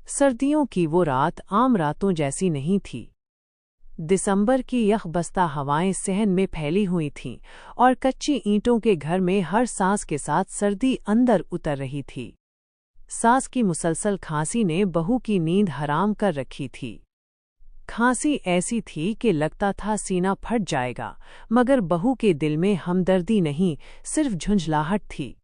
सर्दियों की वो रात आम रातों जैसी नहीं थी। दिसंबर की यखबस्ता हवाएं सहन में फैली हुई थीं और कच्ची ईंटों के घर में हर सांस के साथ सर्दी अंदर उतर रही थी। सास की मुसलसल खांसी ने बहू की नींद हराम कर रखी थी। खांसी ऐसी थी कि लगता था सीना फट जाएगा, मगर बहू के दिल में हमदर्दी नहीं, सिर्फ झुंझलाहट थी।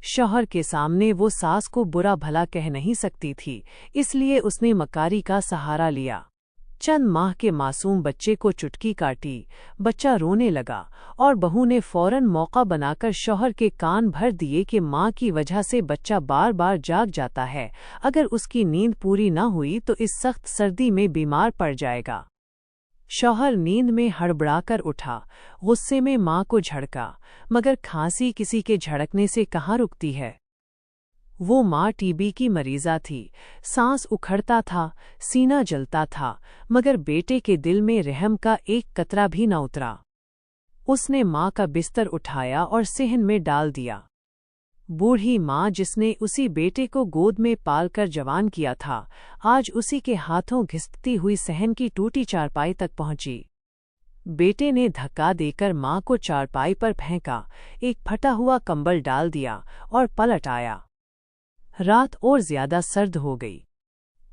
शौहर के सामने वो सास को बुरा भला कह नहीं सकती थी, इसलिए उसने मकारी का सहारा लिया। चंद माह के मासूम बच्चे को चुटकी काटी, बच्चा रोने लगा और बहू ने फौरन मौका बनाकर शौहर के कान भर दिए कि माँ की वजह से बच्चा बार बार जाग जाता है, अगर उसकी नींद पूरी न हुई तो इस सख्त सर्दी में बीमार पड़ जाएगा। शौहर नींद में हड़बड़ाकर उठा, गुस्से में माँ को झड़का, मगर खांसी किसी के झड़कने से कहाँ रुकती है। वो माँ टीबी की मरीजा थी, सांस उखड़ता था, सीना जलता था, मगर बेटे के दिल में रहम का एक कतरा भी न उतरा। उसने माँ का बिस्तर उठाया और सहन में डाल दिया। बूढ़ी माँ जिसने उसी बेटे को गोद में पालकर जवान किया था, आज उसी के हाथों घिसती हुई सहन की टूटी चारपाई तक पहुंची। बेटे ने धक्का देकर माँ को चारपाई पर फेंका, एक फटा हुआ कंबल डाल दिया और पलट आया। रात और ज्यादा सर्द हो गई।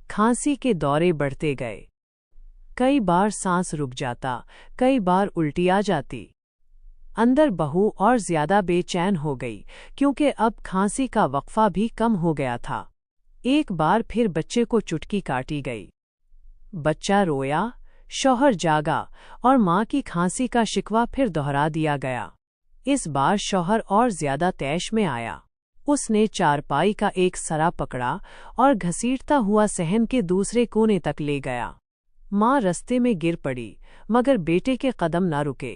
खांसी के दौरे बढ़ते गए। कई बार सांस रुक जाता, कई बार उल्टी आ जाती। अंदर बहू और ज्यादा बेचैन हो गई, क्योंकि अब खांसी का वक्फा भी कम हो गया था। एक बार फिर बच्चे को चुटकी काटी गई। बच्चा रोया, शौहर जागा और माँ की खांसी का शिकवा फिर दोहरा दिया गया। इस बार शौहर और ज्यादा तैश में आया। उसने चारपाई का एक सरा पकड़ा और घसीटता हुआ सहन के दूसरे कोने तक ले गया। माँ रस्ते में गिर पड़ी, मगर बेटे के कदम न रुके।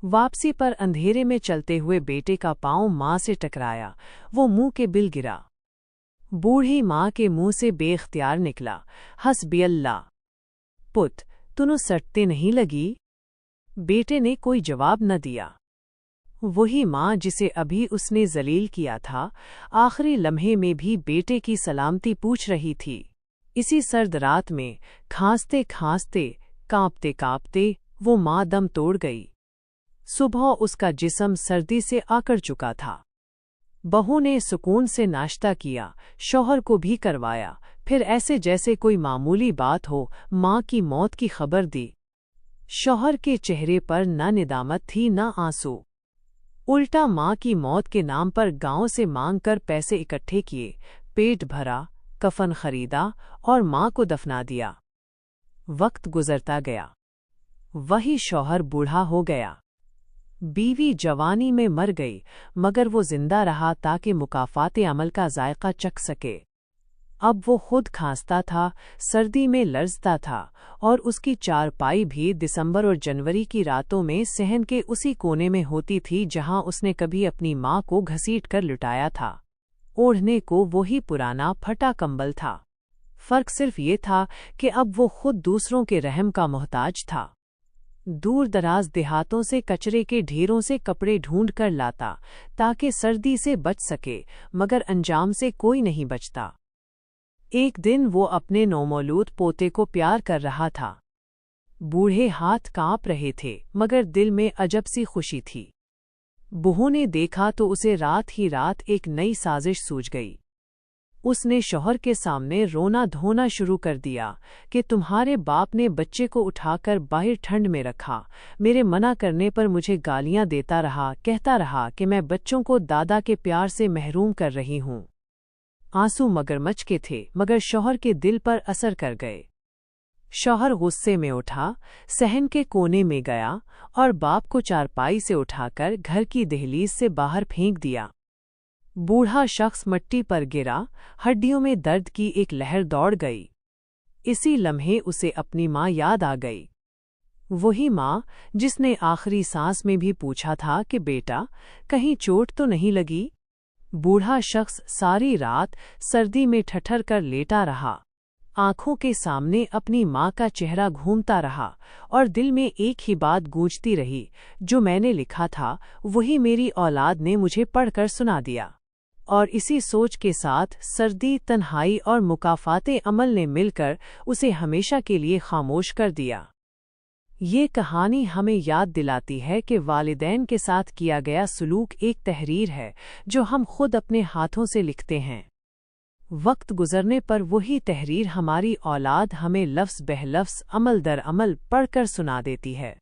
वापसी पर अंधेरे में चलते हुए बेटे का पांव माँ से टकराया, वो मुंह के बिल गिरा। बूढ़ी माँ के मुंह से बेख्तियार निकला, हस्बी अल्लाह। पुत, तूनु सटते नहीं लगी? बेटे ने कोई जवाब न दिया। वही माँ जिसे अभी उसने जलील किया था, आखिरी लम्हे में भी बेटे की सलामती पूछ रही थी। इसी सर्द रात में खांसते खांसते, कांपते कांपते वो माँ दम तोड़ गई। सुबह उसका जिस्म सर्दी से आकर चुका था। बहू ने सुकून से नाश्ता किया, शौहर को भी करवाया, फिर ऐसे जैसे कोई मामूली बात हो माँ की मौत की खबर दी। शौहर के चेहरे पर न निदामत थी न आंसू। उल्टा माँ की मौत के नाम पर गांव से मांग कर पैसे इकट्ठे किए, पेट भरा, कफन खरीदा और माँ को दफना दिया। वक्त गुजरता गया। वही शौहर बूढ़ा हो गया। बीवी जवानी में मर गई, मगर वो जिंदा रहा ताकि मुकाफाते अमल का जायका चख सके। अब वो खुद खांसता था, सर्दी में लर्जता था, और उसकी चारपाई भी दिसंबर और जनवरी की रातों में सहन के उसी कोने में होती थी जहां उसने कभी अपनी माँ को घसीट कर लुटाया था। ओढ़ने को वही पुराना फटा कंबल था। फर्क सिर्फ ये था कि अब वो खुद दूसरों के रहम का मोहताज था। दूर दराज देहातों से कचरे के ढेरों से कपड़े ढूंढ कर लाता ताकि सर्दी से बच सके, मगर अंजाम से कोई नहीं बचता। एक दिन वो अपने नौमौलूद पोते को प्यार कर रहा था। बूढ़े हाथ कांप रहे थे, मगर दिल में अजब सी खुशी थी। बहू ने देखा तो उसे रात ही रात एक नई साजिश सूझ गई। उसने शौहर के सामने रोना धोना शुरू कर दिया कि तुम्हारे बाप ने बच्चे को उठाकर बाहर ठंड में रखा, मेरे मना करने पर मुझे गालियां देता रहा, कहता रहा कि मैं बच्चों को दादा के प्यार से महरूम कर रही हूं। आंसू मगरमच्छ के थे, मगर शौहर के दिल पर असर कर गए। शौहर गुस्से में उठा, सहन के कोने में गया और बाप को चारपाई से उठाकर घर की दहलीज से बाहर फेंक दिया। बूढ़ा शख्स मिट्टी पर गिरा, हड्डियों में दर्द की एक लहर दौड़ गई। इसी लम्हे उसे अपनी माँ याद आ गई। वही माँ जिसने आखिरी सांस में भी पूछा था कि बेटा, कहीं चोट तो नहीं लगी? बूढ़ा शख्स सारी रात सर्दी में ठठर कर लेटा रहा। आंखों के सामने अपनी माँ का चेहरा घूमता रहा और दिल में एक ही बात गूंजती रही, जो मैंने लिखा था वही मेरी औलाद ने मुझे पढ़कर सुना दिया। اور اسی سوچ کے ساتھ سردی، تنہائی اور مکافات عمل نے مل کر اسے ہمیشہ کے لیے خاموش کر دیا۔ یہ کہانی ہمیں یاد دلاتی ہے کہ والدین کے ساتھ کیا گیا سلوک ایک تحریر ہے جو ہم خود اپنے ہاتھوں سے لکھتے ہیں۔ وقت گزرنے پر وہی تحریر ہماری اولاد ہمیں لفظ بہ لفظ، عمل در عمل پڑھ کر سنا دیتی ہے۔